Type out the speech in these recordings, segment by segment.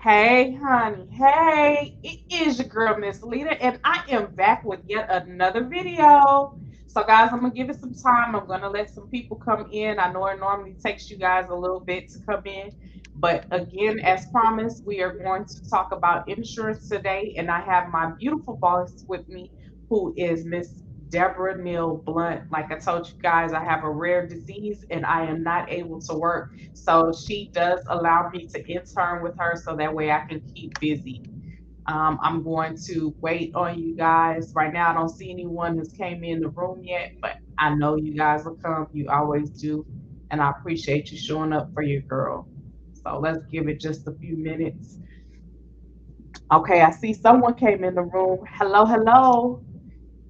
Hey, honey. Hey, it is your girl, Miss Leda, and I am back with yet another video. So, guys, I'm gonna give it some time. I'm gonna let some people come in. I know it normally takes you guys a little bit to come in, but again, as promised, we are going to talk about insurance today, and I have my beautiful boss with me, who is Miss Deborah Neal Blunt. Like I told you guys, I have a rare disease, and I am not able to work, so she does allow me to intern with her so that way I can keep busy. I'm going to wait on you guys. Right now, I don't see anyone who's came in the room yet, but I know you guys will come. You always do. And I appreciate you showing up for your girl. So let's give it just a few minutes. Okay, I see someone came in the room. Hello, hello.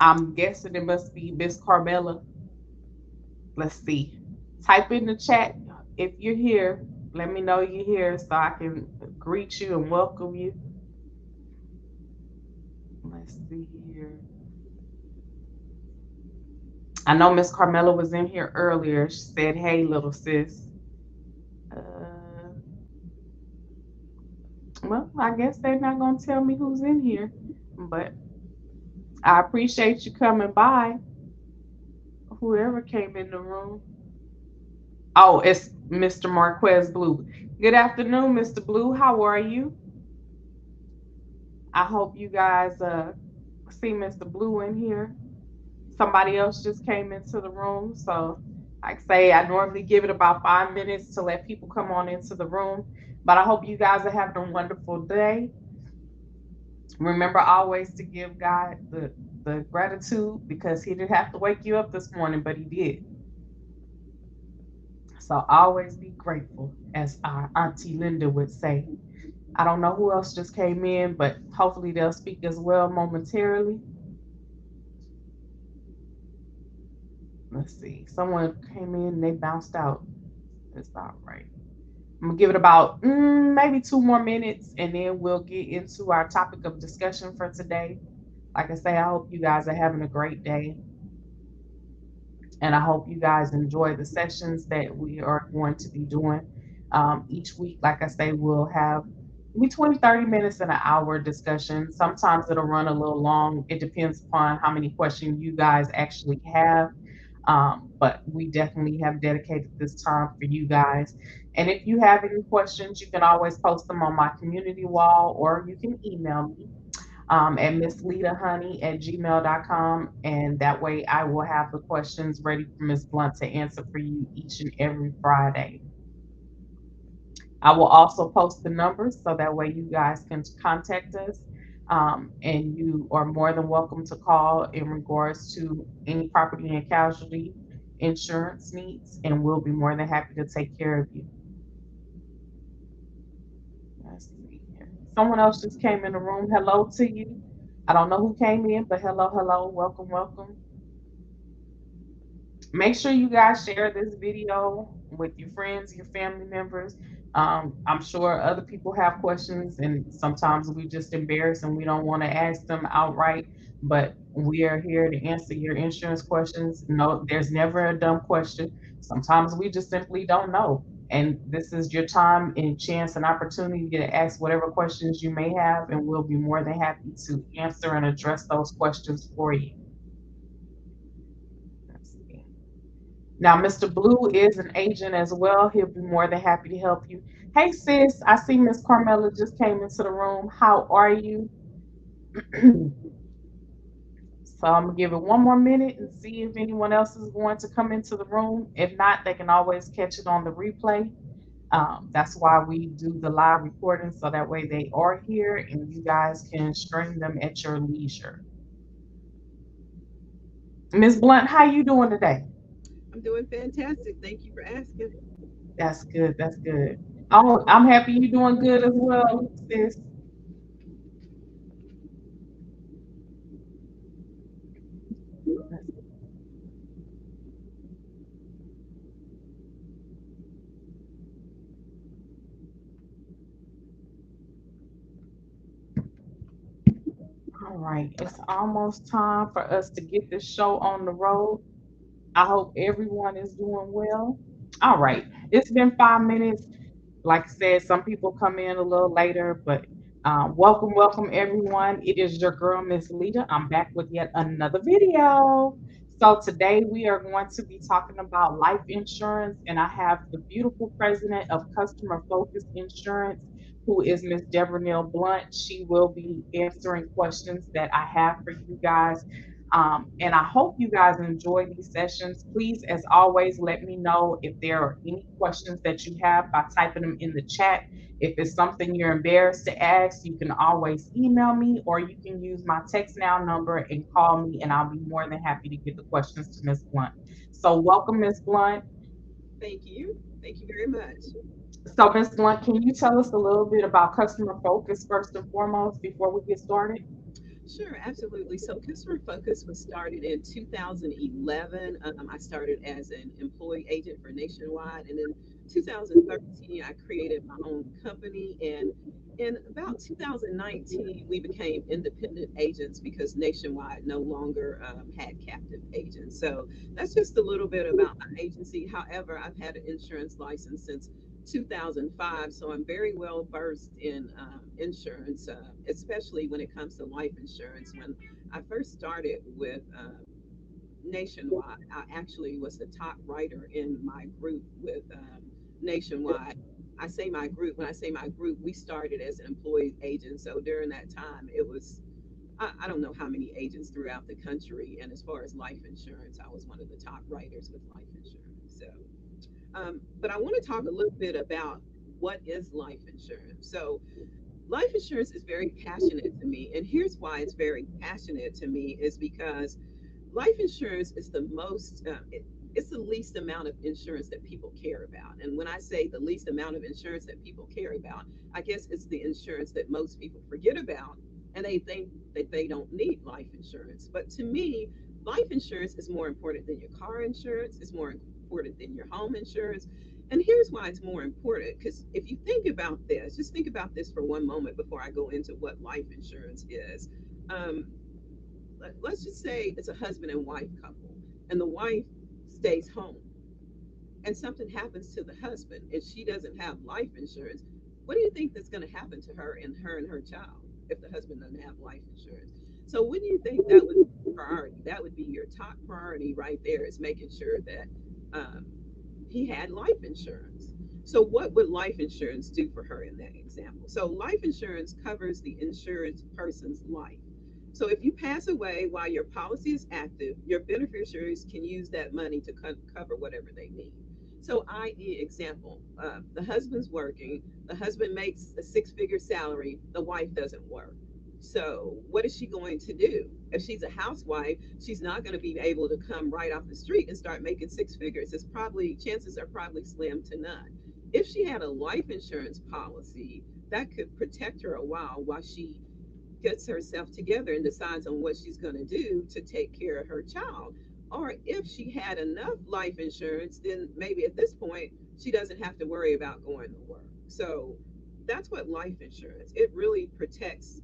I'm guessing it must be Miss Carmela. Let's see. Type in the chat if you're here. Let me know you're here so I can greet you and welcome you. Let's see here. I know Miss Carmela was in here earlier. She said, "Hey, little sis." Uh, well, I guess they're not gonna tell me who's in here, but I appreciate you coming by. Whoever came in the room. Oh, it's Mr. Marquez Blue. Good afternoon, Mr. Blue. How are you? I hope you guys see Mr. Blue in here. Somebody else just came into the room. So, like I say, I normally give it about 5 minutes to let people come on into the room. But I hope you guys are having a wonderful day. Remember always to give God the gratitude because He didn't have to wake you up this morning, but He did. So always be grateful, as our Auntie Linda would say. I don't know who else just came in, but hopefully they'll speak as well momentarily. Let's see. Someone came in and they bounced out. It's all right. I'm gonna give it about maybe 2 more minutes, and then we'll get into our topic of discussion for today. Like I say, I hope you guys are having a great day, and I hope you guys enjoy the sessions that we are going to be doing each week. Like I say, we'll have between 30 minutes and an hour discussion. Sometimes it'll run a little long. It depends upon how many questions you guys actually have. But we definitely have dedicated this time for you guys. And if you have any questions, you can always post them on my community wall or you can email me at MissLedaHunty@gmail.com. And that way I will have the questions ready for Miss Blunt to answer for you each and every Friday. I will also post the numbers so that way you guys can contact us. And you are more than welcome to call in regards to any property and casualty insurance needs, and we'll be more than happy to take care of you. Let's see here. Someone else just came in the room. Hello to you. I don't know who came in, but hello, hello, welcome, welcome. Make sure you guys share this video with your friends, your family members. I'm sure other people have questions, and sometimes we just embarrass and we don't want to ask them outright. But we are here to answer your insurance questions. No, there's never a dumb question. Sometimes we just simply don't know. And this is your time and chance and opportunity to ask whatever questions you may have, and we'll be more than happy to answer and address those questions for you. Let's see. Now, Mr. Blue is an agent as well. He'll be more than happy to help you. Hey, sis, I see Miss Carmela just came into the room. How are you? So I'm gonna give it 1 more minute and see if anyone else is going to come into the room. If not, they can always catch it on the replay. That's why we do the live recording so that way they are here and you guys can stream them at your leisure. Miss Blunt, how you doing today? I'm doing fantastic. Thank you for asking. That's good. That's good. Oh, I'm happy you doing good as well, sis. All right, it's almost time for us to get this show on the road. I hope everyone is doing well. All right, it's been 5 minutes. Like I said, some people come in a little later, but welcome everyone. It is your girl, Miss Leda. I'm back with yet another video. So today we are going to be talking about life insurance, and I have the beautiful president of Customer Focused Insurance, who is Miss Deborah Neal Blunt. She will be answering questions that I have for you guys. And I hope you guys enjoy these sessions. Please, as always, let me know if there are any questions that you have by typing them in the chat. If it's something you're embarrassed to ask, you can always email me or you can use my text now number and call me, and I'll be more than happy to get the questions to Miss Blunt. So, welcome, Miss Blunt. Thank you. Thank you very much. So, Miss Blunt, can you tell us a little bit about customer focus first and foremost before we get started? Sure, absolutely. So, Customer Focus was started in 2011. I started as an employee agent for Nationwide, and in 2013, I created my own company. And in about 2019, we became independent agents because Nationwide no longer had captive agents. So, that's just a little bit about my agency. However, I've had an insurance license since 2005, so I'm very well versed in insurance, especially when it comes to life insurance. When I first started with Nationwide, I actually was the top writer in my group with Nationwide. I say my group, when I say my group, we started as an employee agent. So during that time, it was, I don't know how many agents throughout the country. And as far as life insurance, I was one of the top writers with life insurance. So but I want to talk a little bit about what is life insurance. So, life insurance is very passionate to me, and here's why it's very passionate to me is because life insurance is the most it's the least amount of insurance that people care about. And when I say the least amount of insurance that people care about, I guess it's the insurance that most people forget about, and they think that they don't need life insurance. But to me, life insurance is more important than your car insurance, it's more important than your home insurance. And here's why it's more important, because if you think about this, just think about this for one moment before I go into what life insurance is. um, let's just say it's a husband and wife couple, and the wife stays home, and something happens to the husband, and she doesn't have life insurance. What do you think that's going to happen to her and her child if the husband doesn't have life insurance? So, wouldn't you think that would be priority? That would be your top priority right there, is making sure that um, he had life insurance. So, what would life insurance do for her in that example? So, life insurance covers the insured person's life. So, if you pass away while your policy is active, your beneficiaries can use that money to cover whatever they need. So, i.e., example, the husband's working, the husband makes a six-figure salary, the wife doesn't work. So, what is she going to do? If she's a housewife, she's not going to be able to come right off the street and start making six figures. It's probably, chances are probably slim to none. If she had a life insurance policy, that could protect her a while she gets herself together and decides on what she's going to do to take care of her child. Or if she had enough life insurance, then maybe at this point she doesn't have to worry about going to work. So that's what life insurance, it really protects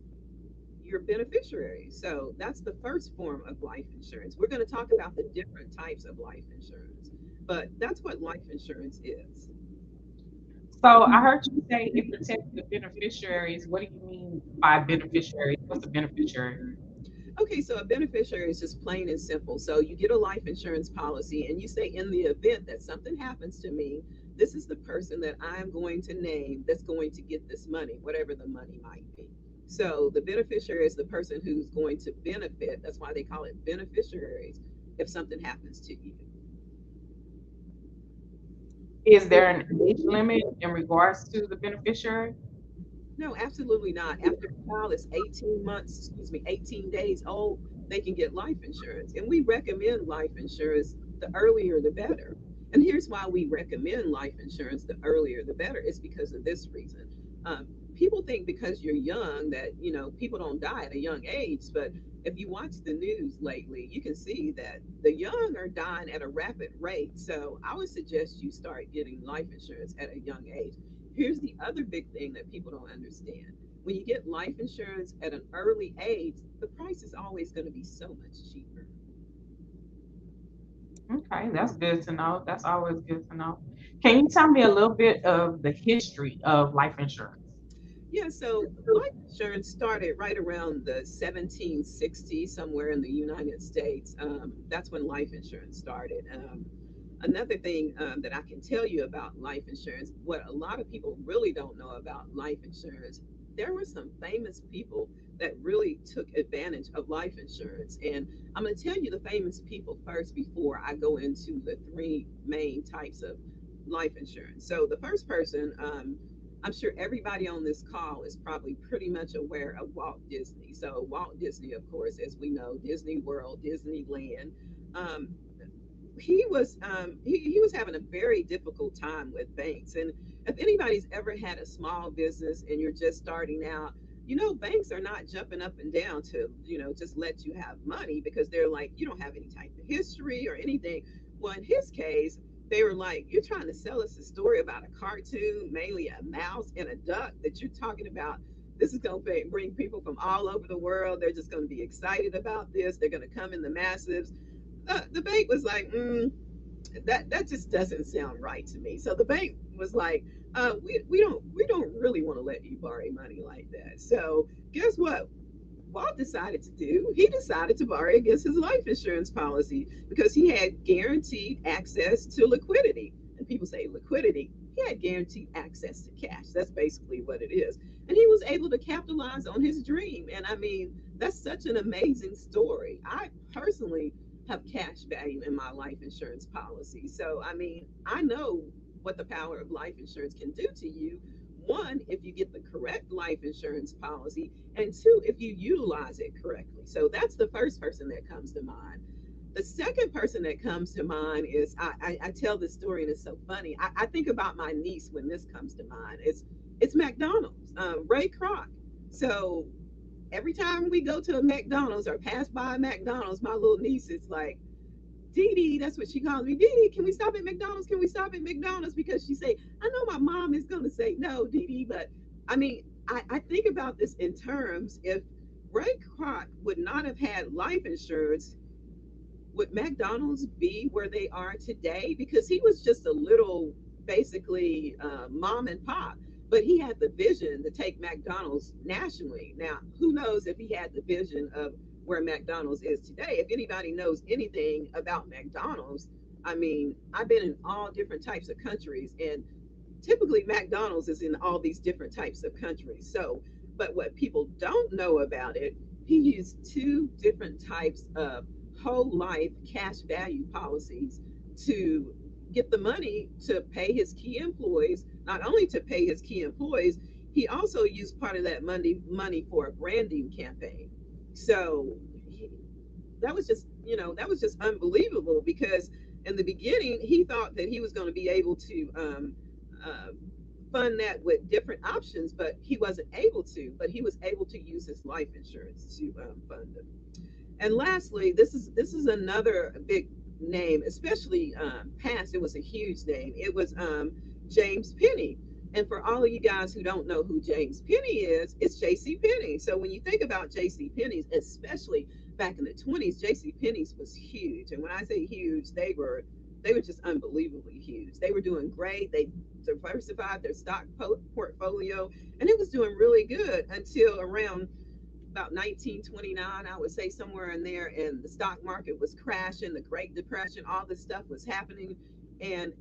your beneficiaries. So that's the first form of life insurance. We're going to talk about the different types of life insurance, but that's what life insurance is. So, I heard you say it protects the beneficiaries. What do you mean by beneficiaries? What's a beneficiary? Okay, so a beneficiary is just plain and simple. So you get a life insurance policy and you say, in the event that something happens to me, this is the person that I'm going to name that's going to get this money, whatever the money might be. So the beneficiary is the person who's going to benefit. That's why they call it beneficiaries if something happens to you. Is there an age limit in regards to the beneficiary? No, absolutely not. After a child is 18 months, 18 days old, they can get life insurance. And we recommend life insurance the earlier the better. And here's why we recommend life insurance the earlier the better. It's because of this reason. People think because you're young that, people don't die at a young age. But if you watch the news lately, you can see that the young are dying at a rapid rate. So I would suggest you start getting life insurance at a young age. Here's the other big thing that people don't understand. When you get life insurance at an early age, the price is always going to be so much cheaper. Okay, that's good to know. That's always good to know. Can you tell me a little bit of the history of life insurance? Yeah, so life insurance started right around the 1760s, somewhere in the United States. That's when life insurance started. Another thing that I can tell you about life insurance, what a lot of people really don't know about life insurance, there were some famous people that really took advantage of life insurance. And I'm going to tell you the famous people first before I go into the three main types of life insurance. So the first person, I'm sure everybody on this call is probably pretty much aware of Walt Disney. So Walt Disney, of course, as we know, Disney World, Disneyland. Um, he was having a very difficult time with banks. And if anybody's ever had a small business and you're just starting out, banks are not jumping up and down to, just let you have money because they're like, you don't have any type of history or anything. Well, in his case, they were like, you're trying to sell us a story about a cartoon, mainly a mouse and a duck that you're talking about. This is going to bring people from all over the world. They're just going to be excited about this. They're going to come in the massives. The bank was like, that just doesn't sound right to me. So the bank was like, we don't really want to let you borrow money like that. So guess what? Walt decided to do, he decided to borrow against his life insurance policy because he had guaranteed access to liquidity. And people say liquidity, he had guaranteed access to cash. That's basically what it is. And he was able to capitalize on his dream. And I mean, that's such an amazing story. I personally have cash value in my life insurance policy. So, I mean, I know what the power of life insurance can do to you. One, if you get the correct life insurance policy, and two, if you utilize it correctly. So that's the first person that comes to mind. The second person that comes to mind is I tell this story and it's so funny. I think about my niece when this comes to mind. It's McDonald's, Ray Kroc. So every time we go to a McDonald's or pass by a McDonald's, my little niece is like, Dee Dee, that's what she calls me. Dee Dee, can we stop at McDonald's? Can we stop at McDonald's? Because she say, I know my mom is going to say no, Dee Dee, but I mean, I think about this in terms if Ray Kroc would not have had life insurance, would McDonald's be where they are today? Because he was just a little, basically, mom and pop, but he had the vision to take McDonald's nationally. Now, who knows if he had the vision of where McDonald's is today? If anybody knows anything about McDonald's, I mean, I've been in all different types of countries, and typically McDonald's is in all these different types of countries. So, but what people don't know about it, he used two different types of whole life cash value policies to get the money to pay his key employees. Not only to pay his key employees, he also used part of that money for a branding campaign. So that was just, that was just unbelievable because in the beginning he thought that he was going to be able to uh, fund that with different options, but he wasn't able to. But he was able to use his life insurance to fund it. And lastly, this is another big name, especially past. It was a huge name. It was James Penny. And for all of you guys who don't know who James Penny is, it's J.C. Penney. So when you think about J.C. Penney's, especially back in the 20s, J.C. Penney's was huge. And when I say huge, they were just unbelievably huge. They were doing great. They diversified their stock portfolio, and it was doing really good until around about 1929, I would say somewhere in there, and the stock market was crashing, the Great Depression, all this stuff was happening, and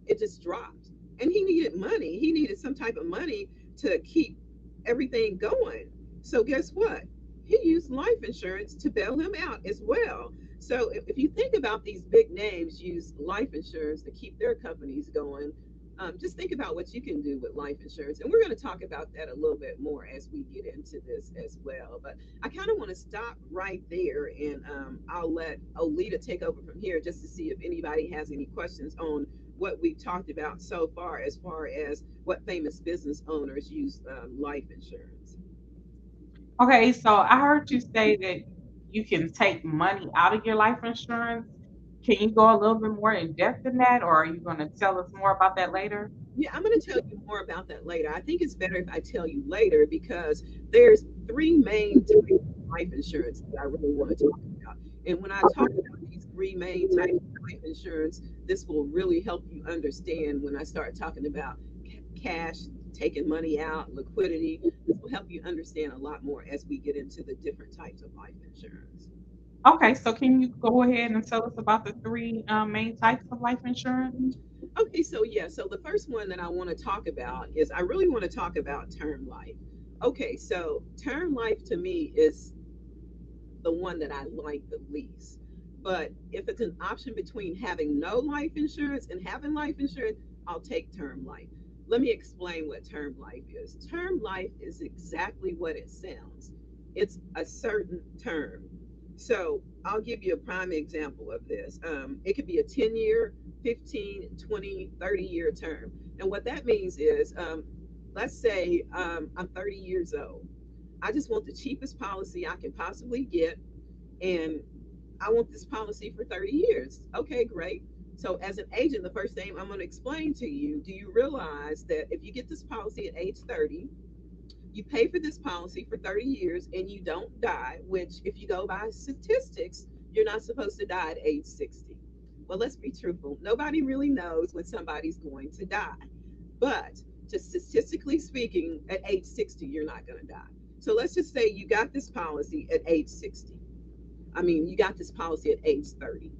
it just dropped. And he needed money. He needed some type of money to keep everything going. So guess what? He used life insurance to bail him out as well. So if you think about these big names use life insurance to keep their companies going, just think about what you can do with life insurance. And we're going to talk about that a little bit more as we get into this as well. But I kind of want to stop right there, and I'll let Olita take over from here just to see if anybody has any questions on what we've talked about so far as what famous business owners use life insurance. Okay, so I heard you say that you can take money out of your life insurance. Can you go a little bit more in depth in that, or are you going to tell us more about that later? Yeah, I'm going to tell you more about that later. I think it's better if I tell you later because there's three main types of life insurance that I really want to talk about. And when I talk about these three main types life insurance, this will really help you understand when I start talking about cash, taking money out, liquidity. This will help you understand a lot more as we get into the different types of life insurance. Okay, so can you go ahead and tell us about the three main types of life insurance? Okay, so yeah, so the first one that I want to talk about is I really want to talk about term life. Okay, so term life to me is the one that I like the least. But if it's an option between having no life insurance and having life insurance, I'll take term life. Let me explain what term life is. Term life is exactly what it sounds. It's a certain term. So I'll give you a prime example of this. It could be a 10-year, 15, 20, 30-year term. And what that means is, let's say I'm 30 years old. I just want the cheapest policy I can possibly get, and I want this policy for 30 years. Okay, great. So, as an agent, the first thing I'm going to explain to you, do you realize that if you get this policy at age 30, you pay for this policy for 30 years and you don't die, which, if you go by statistics, you're not supposed to die at age 60. Well, let's be truthful. Nobody really knows when somebody's going to die. But just statistically speaking, at age 60, you're not going to die. So let's just say you got this policy at age 60. I mean, you got this policy at age 30.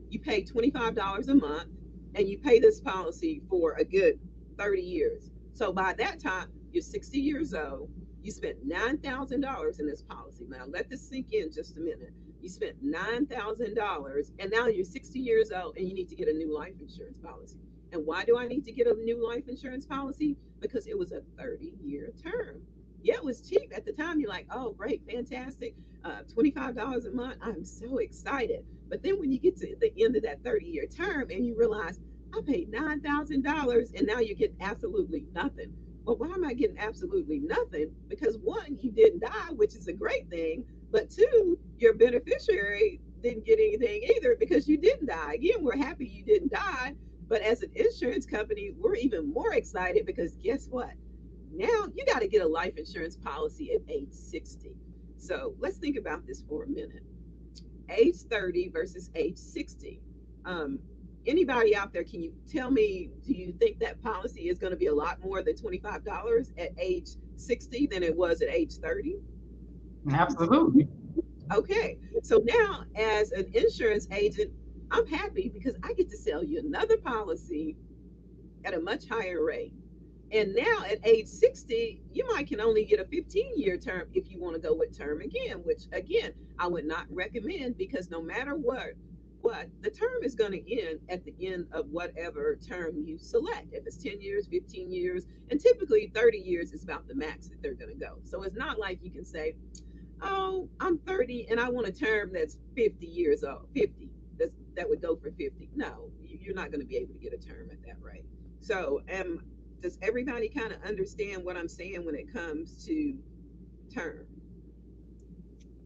You pay $25 a month and you pay this policy for a good 30 years. So by that time, you're 60 years old. You spent $9,000 in this policy. Now, let this sink in just a minute. You spent $9,000 and now you're 60 years old and you need to get a new life insurance policy. And why do I need to get a new life insurance policy? Because it was a 30-year term. Yeah, it was cheap at the time. You're like, oh, great, fantastic. $25 a month. I'm so excited. But then when you get to the end of that 30-year term and you realize I paid $9,000 and now you get absolutely nothing. Well, why am I getting absolutely nothing? Because one, you didn't die, which is a great thing. But two, your beneficiary didn't get anything either because you didn't die. Again, we're happy you didn't die. But as an insurance company, we're even more excited because guess what? Now you got to get a life insurance policy at age 60. So let's think about this for a minute. Age 30 versus age 60. Um, Anybody out there, can you tell me, do you think that policy is going to be a lot more than $25 at age 60 than it was at age 30? Absolutely. Okay, so now as an insurance agent, I'm happy because I get to sell you another policy at a much higher rate. And now at age 60, you might can only get a 15-year term if you want to go with term again, which again, I would not recommend because no matter what the term is going to end at the end of whatever term you select. If it's 10 years, 15 years, and typically 30 years is about the max that they're going to go. So it's not like you can say, oh, I'm 30 and I want a term that's 50 years old, 50. That would go for 50. No, you're not going to be able to get a term at that rate. So, does everybody kind of understand what I'm saying when it comes to term?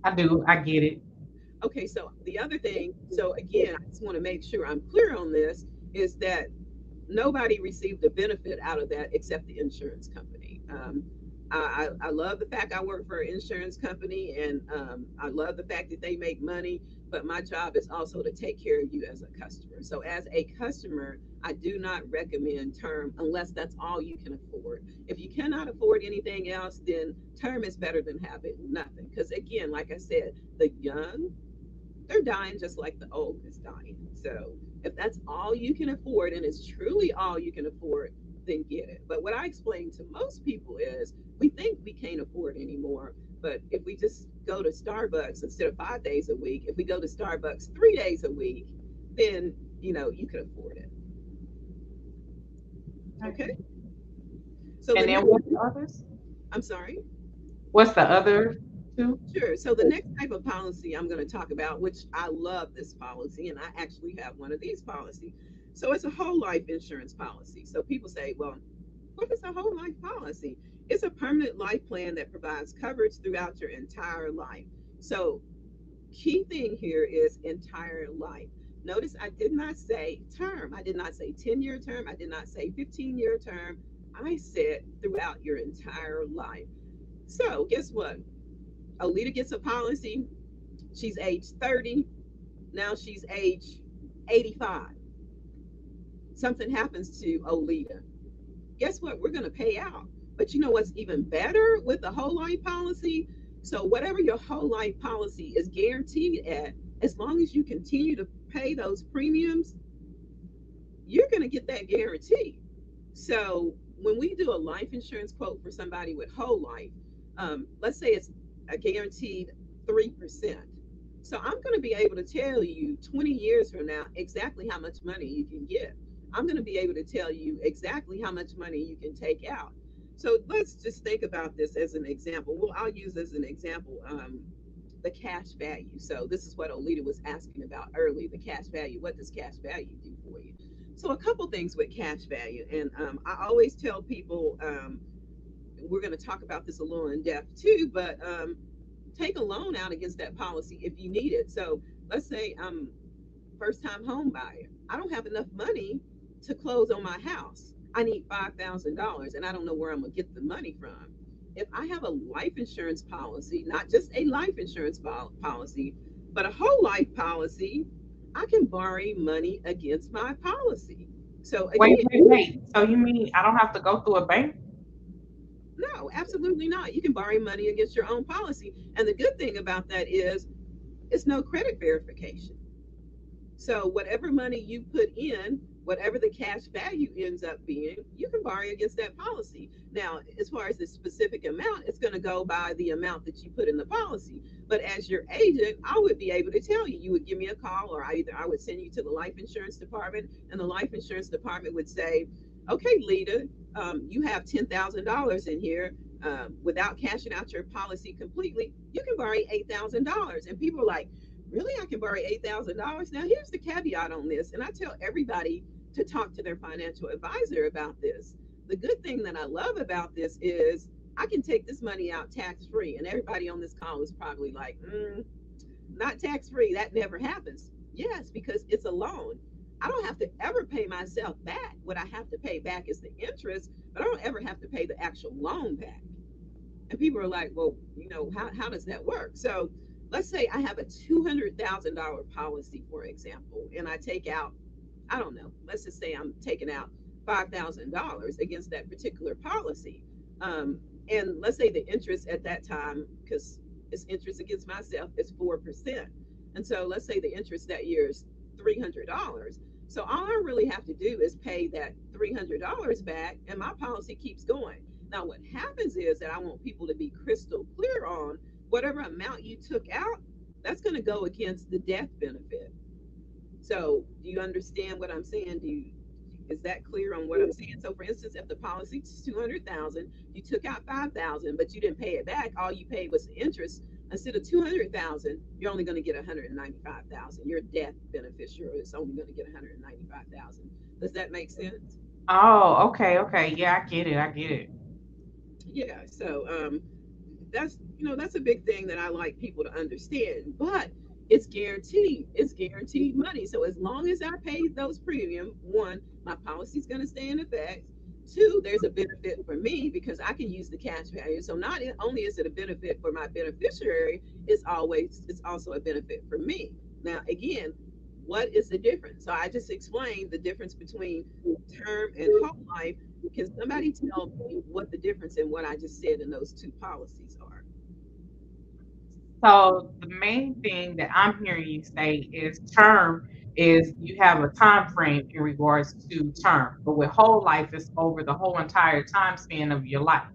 I do. I get it. Okay, so the other thing, so again, I just want to make sure I'm clear on this, is that nobody received a benefit out of that except the insurance company. I love the fact I work for an insurance company and I love the fact that they make money, but my job is also to take care of you as a customer. So, as a customer, I do not recommend term unless that's all you can afford. If you cannot afford anything else, then term is better than having nothing. Because, again, like I said, the young, they're dying just like the old is dying. So if that's all you can afford and it's truly all you can afford, then get it. But what I explain to most people is we think we can't afford anymore. But if we just go to Starbucks instead of 5 days a week, if we go to Starbucks 3 days a week, then you can afford it. Okay. Okay. So the And then next, what's the others? I'm sorry. What's the other two? Sure. So the next type of policy I'm going to talk about, which I love this policy, and I actually have one of these policies. So it's a whole life insurance policy. So people say, well, what is a whole life policy? It's a permanent life plan that provides coverage throughout your entire life. So key thing here is entire life. Notice I did not say term. I did not say 10-year term. I did not say 15-year term. I said throughout your entire life. So guess what? Alita gets a policy. She's age 30. Now she's age 85. Something happens to Olita. Guess what? We're going to pay out. But you know what's even better with the whole life policy? So, whatever your whole life policy is guaranteed at, as long as you continue to pay those premiums, you're going to get that guarantee. So, when we do a life insurance quote for somebody with whole life, let's say it's a guaranteed 3%. So, I'm going to be able to tell you 20 years from now exactly how much money you can get. I'm going to be able to tell you exactly how much money you can take out. So let's just think about this as an example. Well, I'll use as an example the cash value. So this is what Olita was asking about early, the cash value. What does cash value do for you? So a couple things with cash value, and I always tell people we're going to talk about this a little in depth too, but take a loan out against that policy if you need it. So let's say I'm first time home buyer. I don't have enough money to close on my house. I need $5,000 and I don't know where I'm going to get the money from. If I have a life insurance policy, not just a life insurance policy, but a whole life policy, I can borrow money against my policy. So Wait, again, wait, wait. So you mean I don't have to go through a bank? no, absolutely not. You can borrow money against your own policy. And the good thing about that is it's no credit verification. So whatever money you put in, whatever the cash value ends up being, you can borrow against that policy. Now, as far as the specific amount, it's going to go by the amount that you put in the policy. But as your agent, I would be able to tell you. You would give me a call, or I would send you to the life insurance department, and the life insurance department would say, "Okay, Leda, you have $10,000 in here." Without cashing out your policy completely, you can borrow $8,000. And people are like, really, I can borrow $8,000? Now, here's the caveat on this, and I tell everybody to talk to their financial advisor about this. The good thing that I love about this is I can take this money out tax free, and everybody on this call is probably like, not tax free. That never happens. Yes, because it's a loan. I don't have to ever pay myself back. What I have to pay back is the interest, but I don't ever have to pay the actual loan back. And people are like, well, how does that work? So let's say I have a $200,000 policy, for example, and I take out, I don't know, let's just say I'm taking out $5,000 against that particular policy. And let's say the interest at that time, because it's interest against myself, is 4%. And so let's say the interest that year is $300. So all I really have to do is pay that $300 back, and my policy keeps going. Now, what happens is that I want people to be crystal clear on whatever amount you took out, that's going to go against the death benefit. So, do you understand what I'm saying? Is that clear on what I'm saying? So, for instance, if the policy is 200,000, you took out 5,000, but you didn't pay it back. All you paid was the interest. Instead of 200,000, you're only going to get 195,000. Your death beneficiary is only going to get 195,000. Does that make sense? Oh, okay, okay. Yeah, I get it. I get it. Yeah. So, that's a big thing that I like people to understand. But it's guaranteed. It's guaranteed money. So as long as I pay those premium, one, my policy is going to stay in effect. Two, there's a benefit for me because I can use the cash value. So not only is it a benefit for my beneficiary, it's also a benefit for me. Now again, what is the difference? So I just explained the difference between term and whole life. Can somebody tell me what the difference in what I just said in those two policies are? So the main thing that I'm hearing you say is term is you have a time frame in regards to term, but with whole life is over the whole entire time span of your life,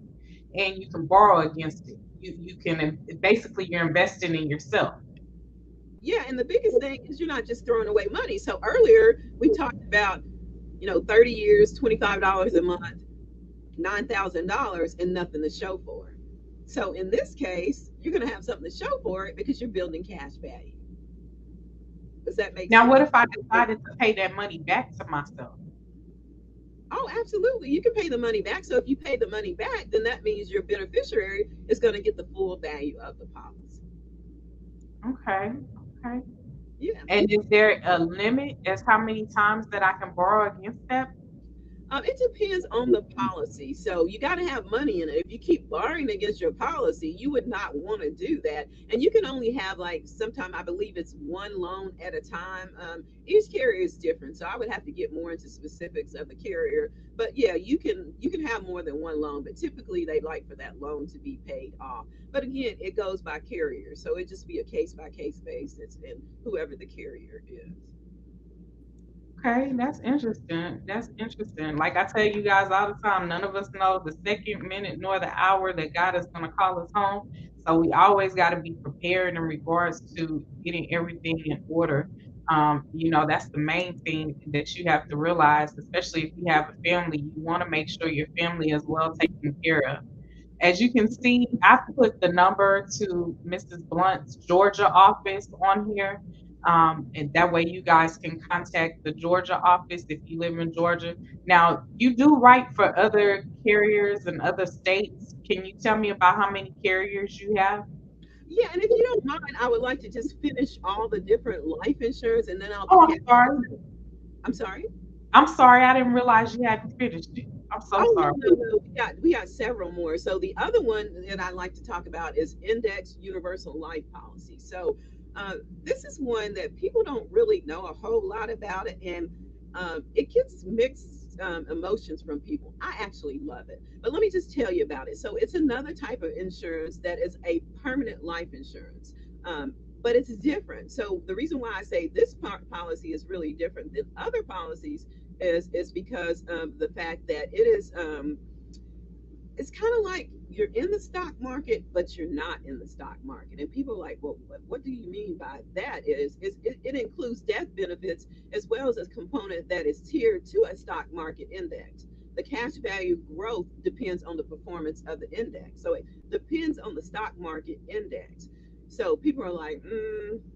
and you can borrow against it. You can basically you're investing in yourself. Yeah, and the biggest thing is you're not just throwing away money. So earlier we talked about, 30 years, $25 a month, $9,000, and nothing to show for it. So in this case, you're going to have something to show for it because you're building cash value. Does that make Now, sense? what if I decided to pay that money back to myself? Oh, absolutely. You can pay the money back. So if you pay the money back, then that means your beneficiary is going to get the full value of the policy. Okay, okay. Yeah. And is there a limit as how many times that I can borrow against that? It depends on the policy. So you got to have money in it. If you keep borrowing against your policy, you would not want to do that. And you can only have like sometime I believe it's one loan at a time. Each carrier is different, so I would have to get more into specifics of the carrier. But yeah, you can have more than one loan, but typically they like for that loan to be paid off. But again, it goes by carrier, so it just be a case by case basis, and whoever the carrier is. Okay, that's interesting. That's interesting. Like I tell you guys all the time, none of us know the second, minute, nor the hour that God is going to call us home. So we always got to be prepared in regards to getting everything in order. That's the main thing that you have to realize, especially if you have a family. You want to make sure your family is well taken care of. As you can see, I put the number to Mrs. Blunt's Georgia office on here. And that way you guys can contact the Georgia office if you live in Georgia. Now, you do write for other carriers in other states. Can you tell me about how many carriers you have? Yeah, and if you don't mind, I would like to just finish all the different life insurance, and then I'll Oh, be I'm happy. sorry. I'm sorry. I'm sorry. I didn't realize you hadn't finished it. I'm so Oh no, sorry. no, no. We got several more. So the other one that I like to talk about is Index Universal Life Policy. So this is one that people don't really know a whole lot about it, and it gets mixed emotions from people. I actually love it, but let me just tell you about it. So it's another type of insurance that is a permanent life insurance. Um, but it's different. So the reason why I say this policy is really different than other policies is because the fact that it's kind of like you're in the stock market, but you're not in the stock market. And people are like, well, what do you mean by that? It includes death benefits as well as a component that is tiered to a stock market index. The cash value growth depends on the performance of the index. So it depends on the stock market index. So people are like,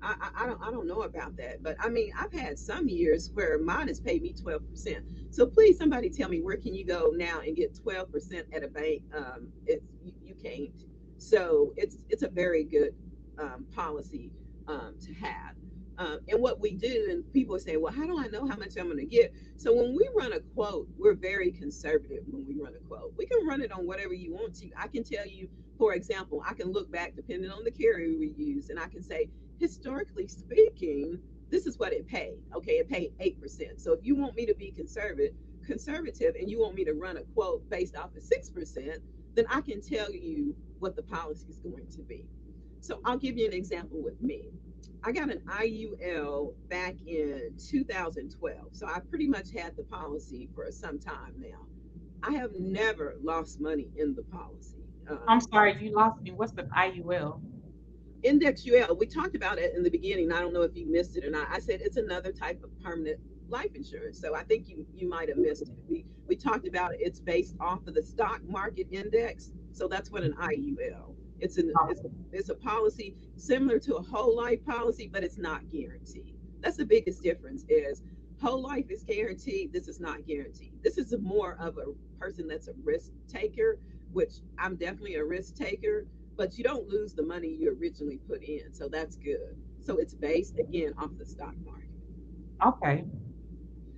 I don't know about that. But I mean, I've had some years where mine has paid me 12%. So please, somebody tell me where can you go now and get 12% at a bank? You can't. So it's a very good policy to have. And what we do, and people say, well, how do I know how much I'm going to get? So when we run a quote, we're very conservative when we run a quote. We can run it on whatever you want to. I can tell you, for example, I can look back depending on the carrier we use, and I can say, historically speaking, this is what it paid. Okay, it paid 8%. So if you want me to be conservative, and you want me to run a quote based off of 6%, then I can tell you what the policy is going to be. So I'll give you an example with me. I got an IUL back in 2012. So I pretty much had the policy for some time now. I have never lost money in the policy. I'm sorry, you lost me. What's an IUL? Index UL, we talked about it in the beginning. I don't know if you missed it or not. I said it's another type of permanent life insurance. So I think you might have missed it. We talked about it. It's based off of the stock market index. So that's what an IUL. It's a policy similar to a whole life policy, but it's not guaranteed. That's the biggest difference. Is whole life is guaranteed. This is not guaranteed. This is more of a person that's a risk taker, which I'm definitely a risk taker, but you don't lose the money you originally put in. So that's good. So it's based again off the stock market. Okay.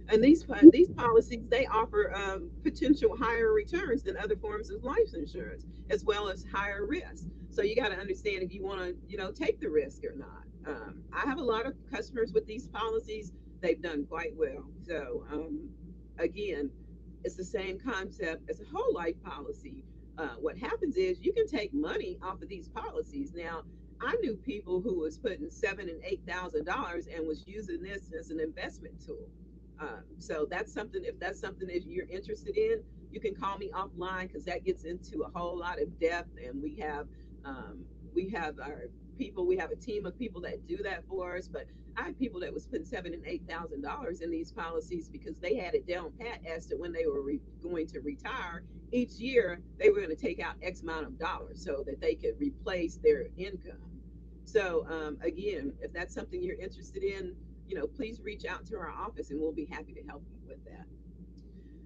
And these policies they offer potential higher returns than other forms of life insurance, as well as higher risk. So you got to understand if you want to take the risk or not. I have a lot of customers with these policies. They've done quite well. So again, it's the same concept as a whole life policy. What happens is you can take money off of these policies. Now, I knew people who was putting $7,000 and $8,000 and was using this as an investment tool. So that's something. If that's something that you're interested in, you can call me offline because that gets into a whole lot of depth, and we have our people. We have a team of people that do that for us. But I had people that was putting $7,000 and $8,000 in these policies because they had it down pat as to when they were going to retire. Each year they were going to take out X amount of dollars so that they could replace their income. So again, if that's something you're interested in, please reach out to our office and we'll be happy to help you with that.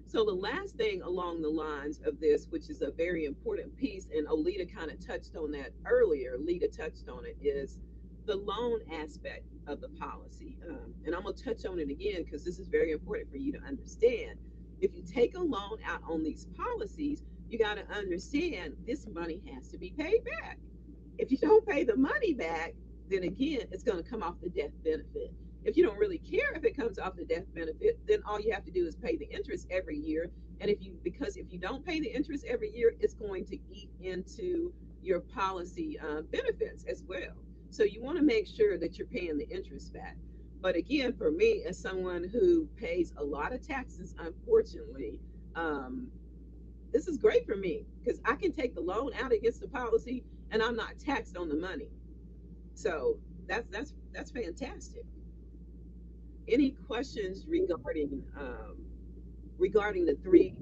So the last thing along the lines of this, which is a very important piece, and Olita kind of touched on that earlier, Leda touched on it, is the loan aspect of the policy. And I'm going to touch on it again because this is very important for you to understand. If you take a loan out on these policies, you got to understand this money has to be paid back. If you don't pay the money back, then again, it's going to come off the death benefit. If you don't really care if it comes off the death benefit, then all you have to do is pay the interest every year. And because if you don't pay the interest every year, it's going to eat into your policy benefits as well. So you want to make sure that you're paying the interest back. But again, for me, as someone who pays a lot of taxes, unfortunately, um, this is great for me because I can take the loan out against the policy and I'm not taxed on the money. So that's fantastic. Any questions regarding the three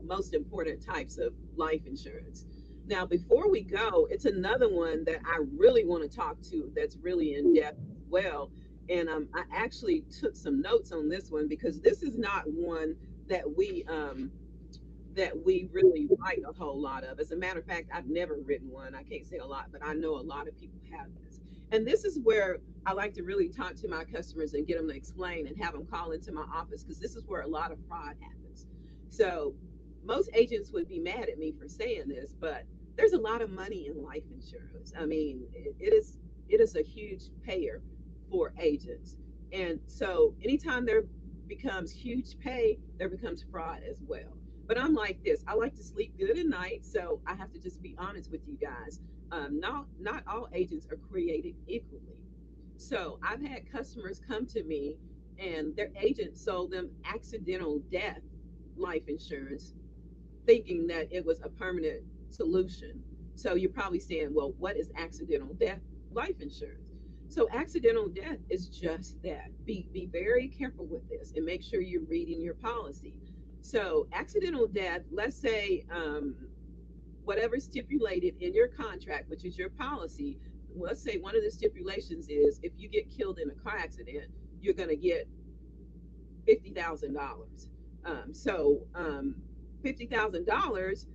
most important types of life insurance? Now, before we go, it's another one that I really want to talk to that's really in depth as well. And I actually took some notes on this one because this is not one that we really write a whole lot of. As a matter of fact, I've never written one. I can't say a lot, but I know a lot of people have this. And this is where I like to really talk to my customers and get them to explain and have them call into my office because this is where a lot of fraud happens. So most agents would be mad at me for saying this, but there's a lot of money in life insurance. I mean, it is a huge payer for agents. And so anytime there becomes huge pay, there becomes fraud as well. But I'm like this. I like to sleep good at night, so I have to just be honest with you guys. Not all agents are created equally. So I've had customers come to me, and their agent sold them accidental death life insurance, thinking that it was a permanent solution. So you're probably saying, well, what is accidental death life insurance? So accidental death is just that. Be very careful with this and make sure you're reading your policy. So accidental death, let's say whatever stipulated in your contract, which is your policy, let's say one of the stipulations is if you get killed in a car accident, you're going to get $50,000. $50,000,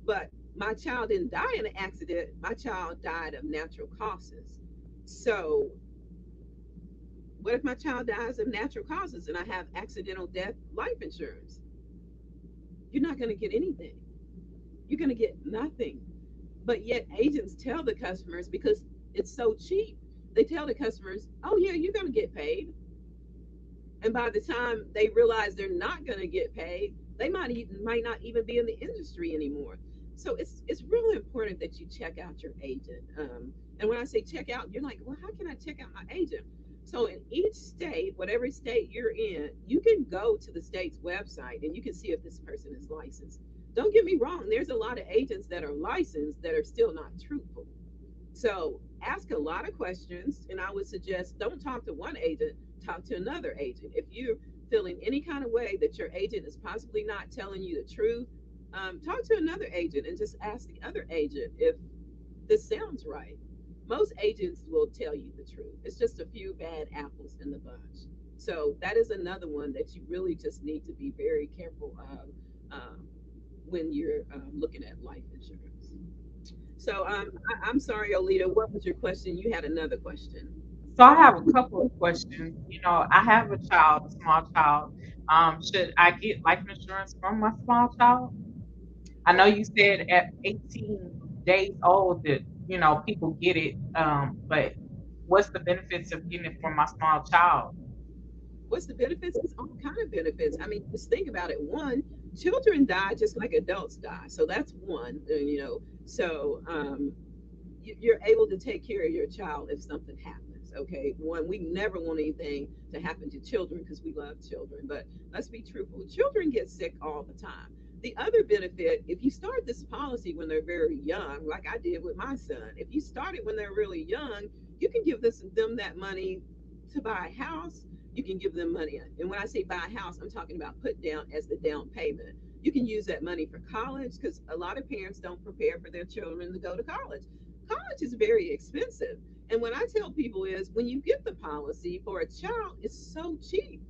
but my child didn't die in an accident. My child died of natural causes. So what if my child dies of natural causes and I have accidental death life insurance? You're not going to get anything. You're going to get nothing. But yet agents tell the customers because it's so cheap. They tell the customers, "Oh yeah, you're going to get paid." And by the time they realize they're not going to get paid, they might not even be in the industry anymore. So it's really important that you check out your agent. And when I say check out, you're like, well, how can I check out my agent? So in each state, whatever state you're in, you can go to the state's website and you can see if this person is licensed. Don't get me wrong, there's a lot of agents that are licensed that are still not truthful. So ask a lot of questions, and I would suggest don't talk to one agent, talk to another agent. If you're feeling any kind of way that your agent is possibly not telling you the truth, talk to another agent and just ask the other agent if this sounds right. Most agents will tell you the truth. It's just a few bad apples in the bunch. So that is another one that you really just need to be very careful of when you're looking at life insurance. So I'm sorry, Olita, what was your question? You had another question. So I have a couple of questions. I have a child, a small child. Should I get life insurance from my small child? I know you said at 18 days old that, people get it. But what's the benefits of getting it for my small child? What's the benefits? It's all kind of benefits. I mean, just think about it. One, children die just like adults die. So that's one, So you're able to take care of your child if something happens. Okay, one, we never want anything to happen to children because we love children, but let's be truthful, children get sick all the time. The other benefit, if you start this policy when they're very young, like I did with my son, if you start it when they're really young, you can give them that money to buy a house. You can give them money, and when I say buy a house, I'm talking about put down as the down payment. You can use that money for college because a lot of parents don't prepare for their children to go to college. College is very expensive. And what I tell people is when you get the policy for a child, it's so cheap.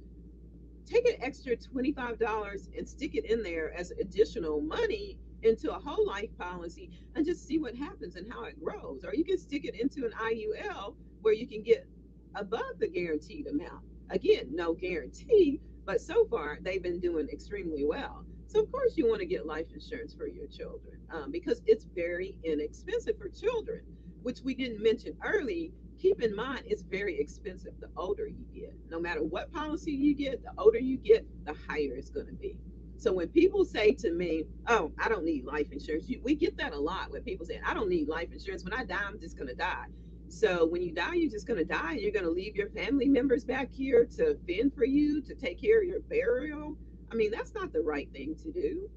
Take an extra $25 and stick it in there as additional money into a whole life policy and just see what happens and how it grows. Or you can stick it into an IUL where you can get above the guaranteed amount. Again, no guarantee, But so far, they've been doing extremely well. So, of course, you want to get life insurance for your children because it's very inexpensive for children, which we didn't mention early. Keep in mind, it's very expensive the older you get. No matter what policy you get, the older you get, the higher it's going to be. So, when people say to me, "Oh, I don't need life insurance," we get that a lot when people say, "I don't need life insurance. When I die, I'm just going to die." So when you die, you're just going to die, and you're going to leave your family members back here to fend for you, to take care of your burial. I mean, that's not the right thing to do.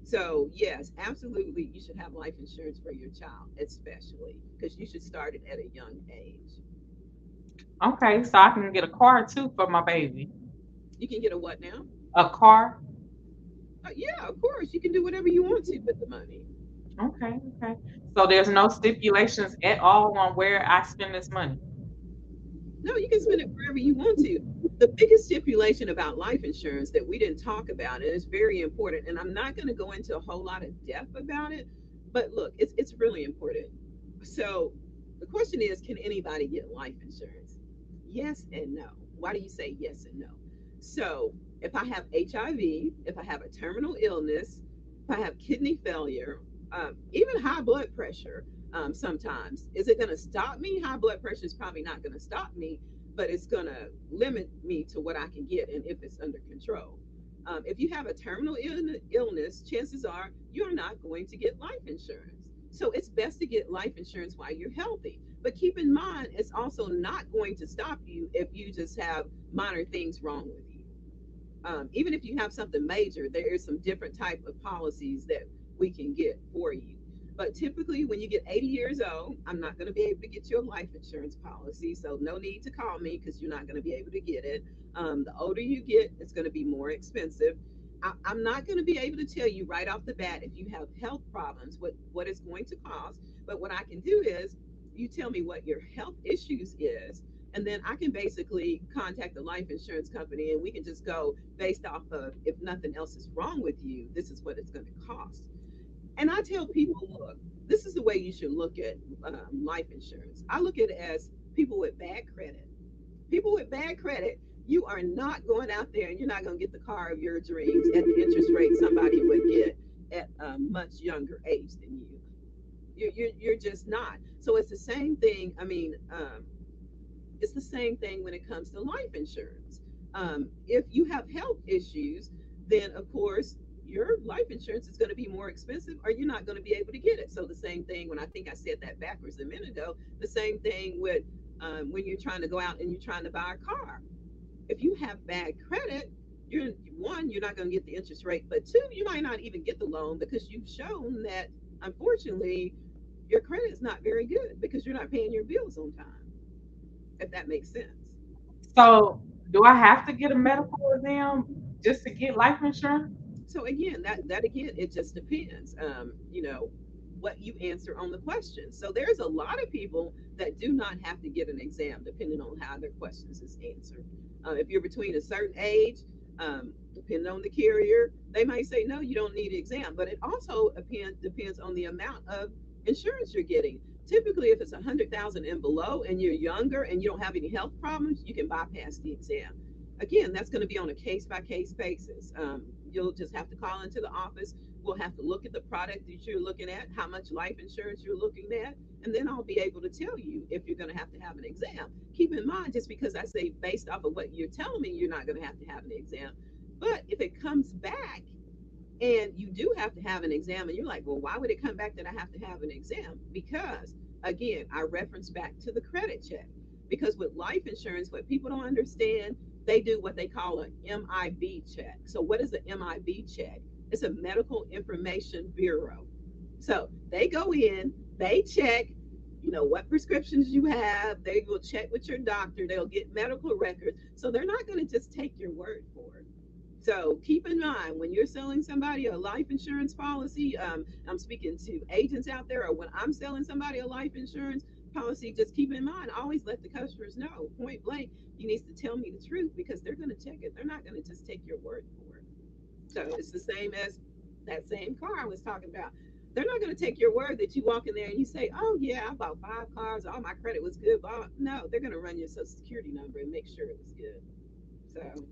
So, yes, absolutely, you should have life insurance for your child, especially because you should start it at a young age. Okay, so I can get a car too for my baby. You can get a what now? A car? Yeah, of course. You can do whatever you want to with the money. Okay, okay. So there's no stipulations at all on where I spend this money. No, you can spend it wherever you want to. The biggest stipulation about life insurance that we didn't talk about, and it's very important, and I'm not going to go into a whole lot of depth about it, but look, it's really important. So the question is, can anybody get life insurance? Yes and no. Why do you say yes and no? So if I have HIV, if I have a terminal illness, if I have kidney failure, even high blood pressure, sometimes, is it going to stop me? High blood pressure is probably not going to stop me, but it's going to limit me to what I can get and if it's under control. If you have a terminal illness, chances are you're not going to get life insurance. So it's best to get life insurance while you're healthy. But keep in mind, it's also not going to stop you if you just have minor things wrong with you. Even if you have something major, there is some different type of policies that we can get for you. But typically, when you get 80 years old, I'm not going to be able to get you a life insurance policy. So no need to call me because you're not going to be able to get it. The older you get, it's going to be more expensive. I'm not going to be able to tell you right off the bat if you have health problems what it's going to cost. But what I can do is you tell me what your health issues is, and then I can basically contact the life insurance company, and we can just go based off of if nothing else is wrong with you, this is what it's going to cost. And I tell people, look, this is the way you should look at life insurance. I look at it as people with bad credit. People with bad credit, you are not going out there and you're not going to get the car of your dreams at the interest rate somebody would get at a much younger age than you. You're just not. So it's the same thing. I mean, it's the same thing when it comes to life insurance. If you have health issues, then of course your life insurance is going to be more expensive, or you're not going to be able to get it. So the same thing when I think I said that backwards a minute ago. The same thing with when you're trying to go out and you're trying to buy a car. If you have bad credit, you're one, you're not going to get the interest rate, but two, you might not even get the loan because you've shown that unfortunately your credit is not very good because you're not paying your bills on time, if that makes sense. So do I have to get a medical exam just to get life insurance? So again, that again, it just depends. What you answer on the question. So there's a lot of people that do not have to get an exam, depending on how their questions is answered. If you're between a certain age, depending on the carrier, they might say no, you don't need an exam. But it also depends on the amount of insurance you're getting. Typically, if it's 100,000 and below, and you're younger and you don't have any health problems, you can bypass the exam. Again, that's going to be on a case by case basis. You'll just have to call into the office. We'll have to look at the product that you're looking at, how much life insurance you're looking at, and then I'll be able to tell you if you're going to have an exam. Keep in mind, just because I say based off of what you're telling me, you're not going to have an exam. But if it comes back and you do have to have an exam, and you're like, well, why would it come back that I have to have an exam? Because, again, I reference back to the credit check. Because with life insurance, what people don't understand, they do what they call an MIB check. So, what is an MIB check? It's a Medical Information Bureau. So, they go in, they check, what prescriptions you have. They will check with your doctor. They'll get medical records. So, they're not going to just take your word for it. So keep in mind when you're selling somebody a life insurance policy, I'm speaking to agents out there, or when I'm selling somebody a life insurance policy, just keep in mind, always let the customers know point blank, you need to tell me the truth because they're going to check it. They're not going to just take your word for it. So it's the same as that same car I was talking about. They're not going to take your word that you walk in there and you say, oh, yeah, I bought 5 cars. All my credit was good. Blah. No, they're going to run your social security number and make sure it was good. So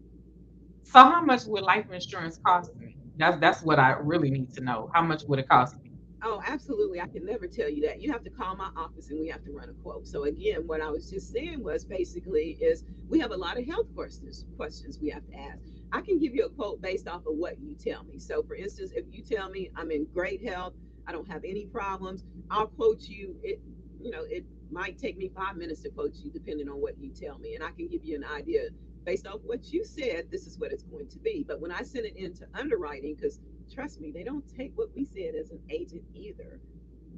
So how much would life insurance cost me? That's what I really need to know. How much would it cost me? Oh, absolutely. I can never tell you that. You have to call my office and we have to run a quote. So again, what I was just saying was basically is we have a lot of health questions we have to ask. I can give you a quote based off of what you tell me. So for instance, if you tell me I'm in great health, I don't have any problems, I'll quote you. It might take me 5 minutes to quote you depending on what you tell me. And I can give you an idea based off what you said, this is what it's going to be. But when I send it into underwriting, because trust me, they don't take what we said as an agent either.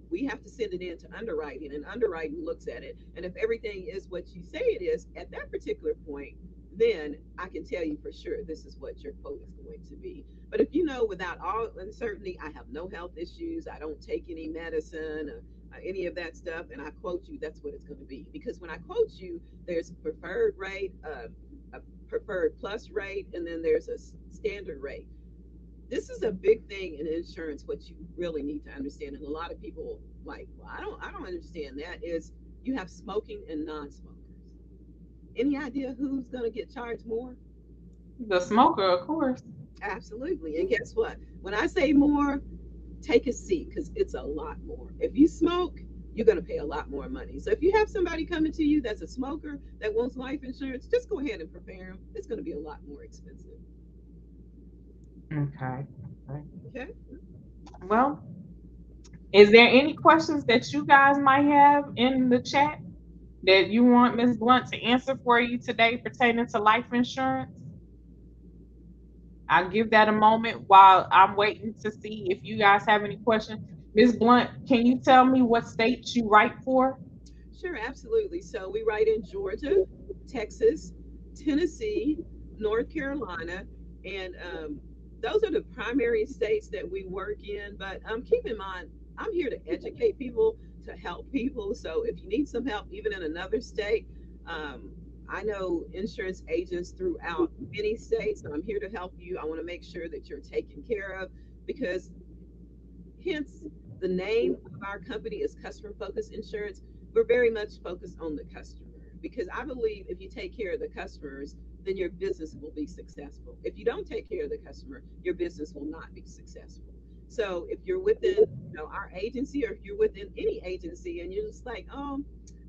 We have to send it into underwriting, and underwriting looks at it. And if everything is what you say it is at that particular point, then I can tell you for sure this is what your quote is going to be. But if you know without all uncertainty, I have no health issues, I don't take any medicine, any of that stuff, and I quote you, that's what it's going to be. Because when I quote you, there's a preferred rate, a preferred plus rate, and then there's a standard rate. This is a big thing in insurance. What you really need to understand, and a lot of people like, well, I don't understand that, is you have smoking and non-smokers. Any idea who's going to get charged more? The smoker, of course. Absolutely. And guess what? When I say more, take a seat because it's a lot more. If you smoke, you're going to pay a lot more money. So if you have somebody coming to you that's a smoker that wants life insurance, just go ahead and prepare them. It's going to be a lot more expensive. Okay. Okay. Okay. Well, is there any questions that you guys might have in the chat that you want Miss Blunt to answer for you today pertaining to life insurance? I'll give that a moment while I'm waiting to see if you guys have any questions. Miss Blunt, can you tell me what state you write for? Sure, absolutely. So we write in Georgia, Texas, Tennessee, North Carolina, and those are the primary states that we work in. But keep in mind, I'm here to educate people, to help people. So if you need some help, even in another state, um, I know insurance agents throughout many states, and I'm here to help you. I want to make sure that you're taken care of because hence, the name of our company is Customer Focused Insurance. We're very much focused on the customer because I believe if you take care of the customers, then your business will be successful. If you don't take care of the customer, your business will not be successful. So if you're within, our agency, or if you're within any agency and you're just like, oh,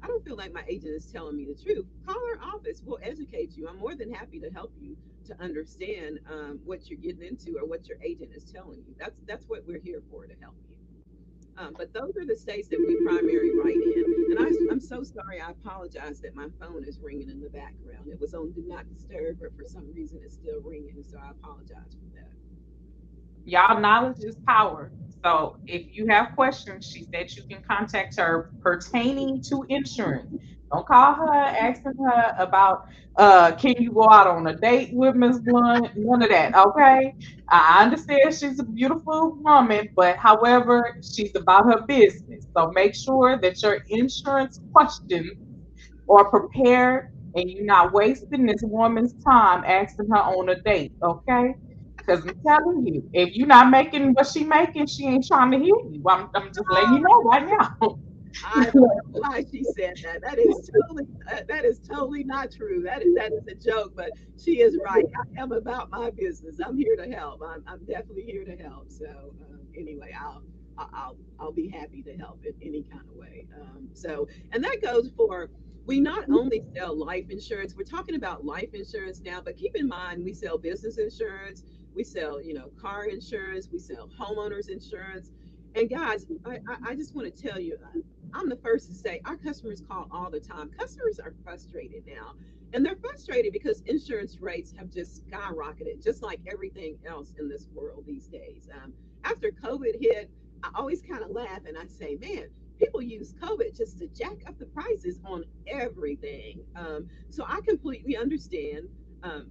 I don't feel like my agent is telling me the truth, call our office. We'll educate you. I'm more than happy to help you to understand what you're getting into or what your agent is telling you. That's what we're here for, to help you. But those are the states that we primary write in. And I'm so sorry. I apologize that my phone is ringing in the background. It was on Do Not Disturb, but for some reason it's still ringing. So I apologize for that. Y'all, knowledge is power. So if you have questions, she said you can contact her pertaining to insurance. Don't call her asking her about can you go out on a date with Miss Blunt? None of that, okay? I understand she's a beautiful woman, but however, she's about her business. So make sure that your insurance questions are prepared and you're not wasting this woman's time asking her on a date, okay? Because I'm telling you, if you're not making what she making, she ain't trying to hear you. I'm just letting you know right now. I don't know why she said that. That is totally not true. That is a joke, but she is right. I am about my business. I'm here to help. I'm definitely here to help. So anyway, I'll be happy to help in any kind of way. And that goes for, we not only sell life insurance. We're talking about life insurance now, but keep in mind we sell business insurance. We sell car insurance. We sell homeowners insurance. And guys, I just want to tell you, I'm the first to say our customers call all the time. Customers are frustrated now. And they're frustrated because insurance rates have just skyrocketed, just like everything else in this world these days. After COVID hit, I always kind of laugh and I say, man, people use COVID just to jack up the prices on everything. So I completely understand.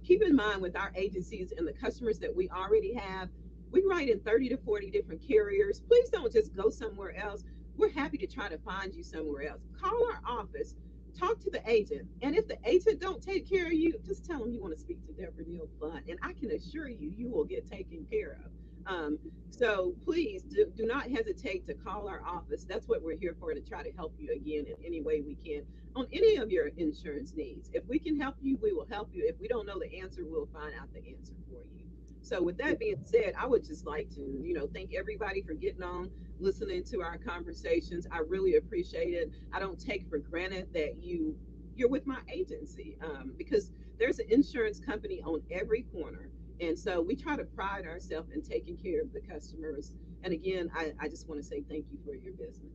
Keep in mind with our agencies and the customers that we already have, we write in 30 to 40 different carriers. Please don't just go somewhere else. We're happy to try to find you somewhere else. Call our office, talk to the agent, and if the agent don't take care of you, just tell them you want to speak to Deborah Neal Blunt, and I can assure you, you will get taken care of. Um, so please do not hesitate to call our office. That's what we're here for, to try to help you again in any way we can on any of your insurance needs. If we can help you, we will help you. If we don't know the answer, we'll find out the answer for you. So with that being said, I would just like to, thank everybody for getting on, listening to our conversations. I really appreciate it. I don't take for granted that you're with my agency, because there's an insurance company on every corner, and so we try to pride ourselves in taking care of the customers. And again, I just want to say thank you for your business.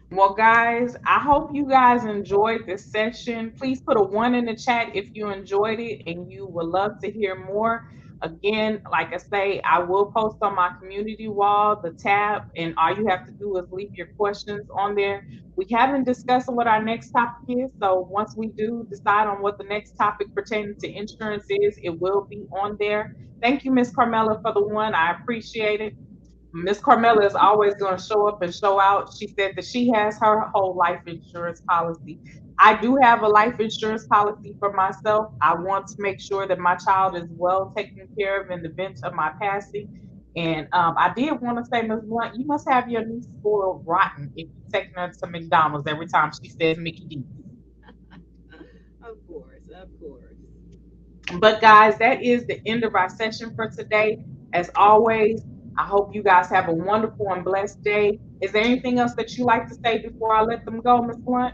Well, guys, I hope you guys enjoyed this session. Please put a one in the chat if you enjoyed it and you would love to hear more. Again, like I say, I will post on my community wall the tab, and all you have to do is leave your questions on there. We haven't discussed what our next topic is, so once we do decide on what the next topic pertaining to insurance is, it will be on there. Thank you, Miss Carmela, for the one. I appreciate it. Miss Carmela is always going to show up and show out. She said that she has her whole life insurance policy. I do have a life insurance policy for myself. I want to make sure that my child is well taken care of in the event of my passing. And I did want to say, Ms. Blunt, you must have your niece spoiled rotten if you're taking her to McDonald's every time she says Mickey D. Of course, of course. But guys, that is the end of our session for today. As always, I hope you guys have a wonderful and blessed day. Is there anything else that you like to say before I let them go, Miss Blunt?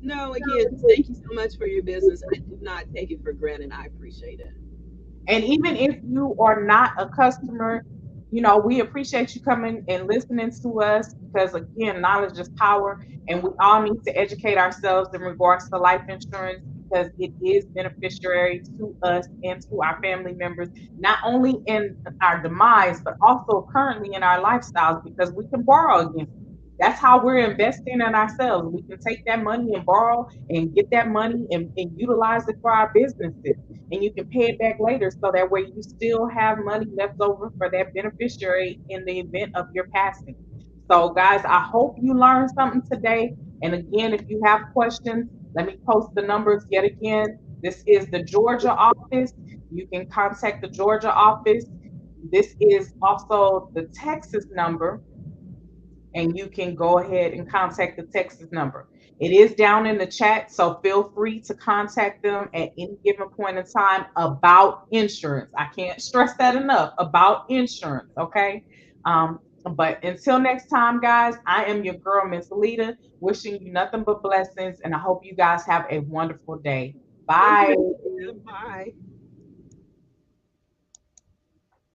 No, again, just thank you so much for your business. I do not take it for granted. I appreciate it. And even if you are not a customer, we appreciate you coming and listening to us because, again, knowledge is power. And we all need to educate ourselves in regards to life insurance because it is beneficiary to us and to our family members, not only in our demise, but also currently in our lifestyles because we can borrow against it. That's how we're investing in ourselves. We can take that money and borrow and get that money and utilize it for our businesses, and you can pay it back later so that way you still have money left over for that beneficiary in the event of your passing. So, guys, I hope you learned something today. And again, if you have questions, let me post the numbers yet again. This is the Georgia office. You can contact the Georgia office. This is also the Texas number, and you can go ahead and contact the Texas number. It is down in the chat, so feel free to contact them at any given point in time about insurance. I can't stress that enough about insurance, okay? But until next time, guys, I am your girl, Miss Leda, wishing you nothing but blessings, and I hope you guys have a wonderful day. Thank Bye. you. Bye.